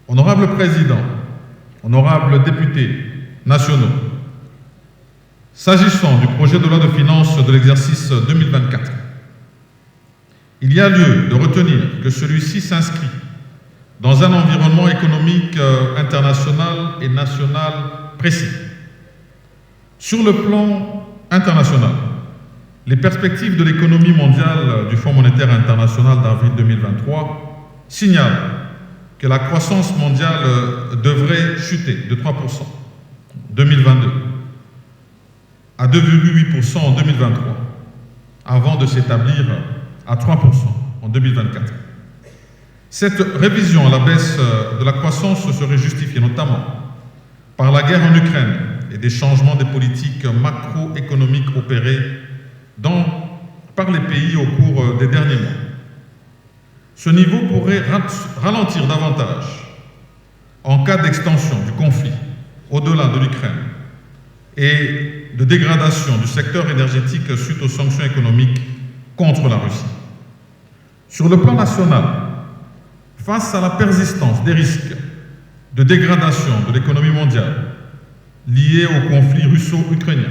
Honorable Président, honorables députés nationaux, s'agissant du projet de loi de finances de l'exercice 2024, il y a lieu de retenir que celui-ci s'inscrit dans un environnement économique international et national précis. Sur le plan international, les perspectives de l'économie mondiale du Fonds monétaire international d'avril 2023 signalent que la croissance mondiale devrait chuter de 3% en 2022 à 2,8% en 2023, avant de s'établir à 3% en 2024. Cette révision à la baisse de la croissance serait justifiée notamment par la guerre en Ukraine et des changements des politiques macroéconomiques opérés par les pays au cours des derniers mois. Ce niveau pourrait ralentir davantage en cas d'extension du conflit au-delà de l'Ukraine et de dégradation du secteur énergétique suite aux sanctions économiques contre la Russie. Sur le plan national, face à la persistance des risques de dégradation de l'économie mondiale liés au conflit russo-ukrainien,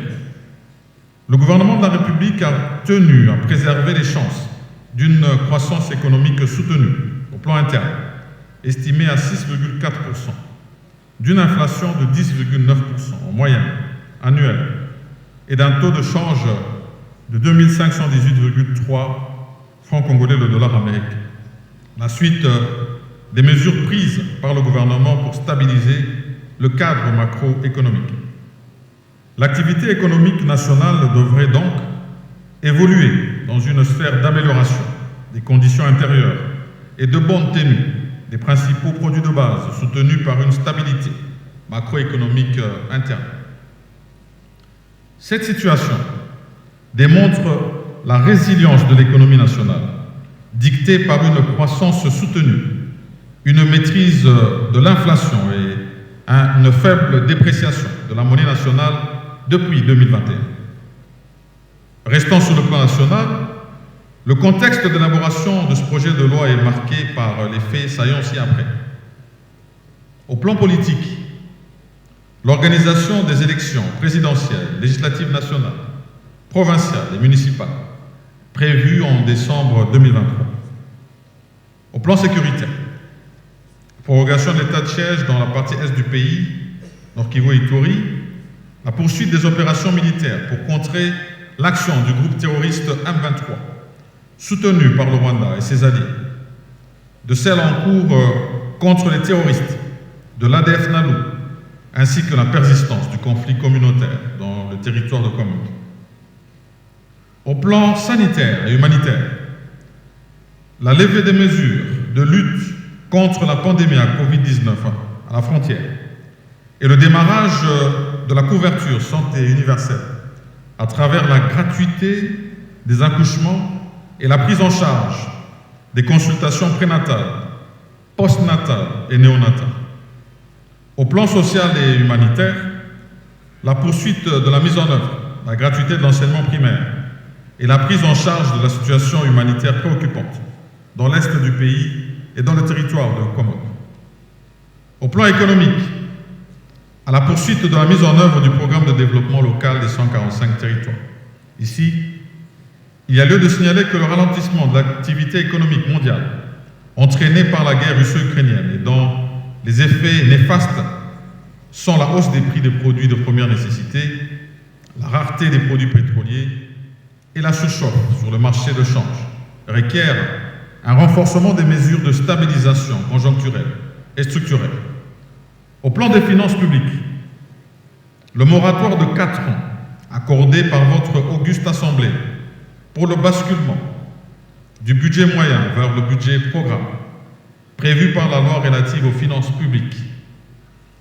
le gouvernement de la République a tenu à préserver les chances d'une croissance économique soutenue au plan interne, estimée à 6,4%, d'une inflation de 10,9% en moyenne annuelle et d'un taux de change de 2518,3 francs congolais le dollar américain. La suite des mesures prises par le gouvernement pour stabiliser le cadre macroéconomique. L'activité économique nationale devrait donc évoluer dans une sphère d'amélioration des conditions intérieures et de bonne tenue des principaux produits de base soutenus par une stabilité macroéconomique interne. Cette situation démontre la résilience de l'économie nationale, dictée par une croissance soutenue, une maîtrise de l'inflation et une faible dépréciation de la monnaie nationale depuis 2021. Restant sur le plan national, le contexte d'élaboration de ce projet de loi est marqué par les faits saillants ci-après. Au plan politique, l'organisation des élections présidentielles, législatives nationales, provinciales et municipales, prévues en décembre 2023. Au plan sécuritaire, prorogation de l'état de siège dans la partie est du pays, Nord Kivu et Ituri, la poursuite des opérations militaires pour contrer l'action du groupe terroriste M23, soutenu par le Rwanda et ses alliés, de celles en cours contre les terroristes de l'ADF NALU, ainsi que la persistance du conflit communautaire dans le territoire de Komanda. Au plan sanitaire et humanitaire, la levée des mesures de lutte contre la pandémie à Covid-19 à la frontière et le démarrage de la couverture santé universelle à travers la gratuité des accouchements et la prise en charge des consultations prénatales, postnatales et néonatales. Au plan social et humanitaire, la poursuite de la mise en œuvre, la gratuité de l'enseignement primaire et la prise en charge de la situation humanitaire préoccupante dans l'est du pays et dans le territoire de Komanda. Au plan économique, à la poursuite de la mise en œuvre du programme de développement local des 145 territoires. Ici, il y a lieu de signaler que le ralentissement de l'activité économique mondiale, entraîné par la guerre russo-ukrainienne et dont les effets néfastes sont la hausse des prix des produits de première nécessité, la rareté des produits pétroliers et la surchauffe sur le marché de change, requièrent un renforcement des mesures de stabilisation conjoncturelle et structurelle. Au plan des finances publiques, le moratoire de 4 ans accordé par votre auguste Assemblée pour le basculement du budget moyen vers le budget programme prévu par la loi relative aux finances publiques,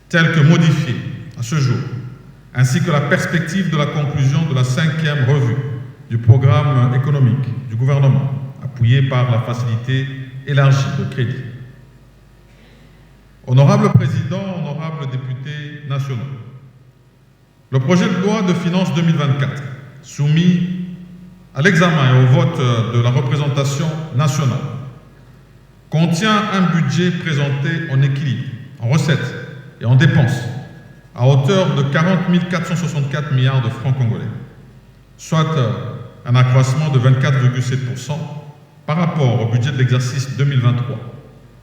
tel que modifié à ce jour, ainsi que la perspective de la conclusion de la 5e revue du programme économique du gouvernement, appuyé par la facilité élargie de crédit. Honorable Président, honorables députés nationaux, le projet de loi de finances 2024, soumis à l'examen et au vote de la représentation nationale, contient un budget présenté en équilibre en recettes et en dépenses à hauteur de 40 464 milliards de francs congolais, soit un accroissement de 24,7% par rapport au budget de l'exercice 2023,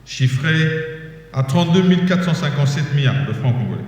chiffré à 32 457 milliards de francs congolais.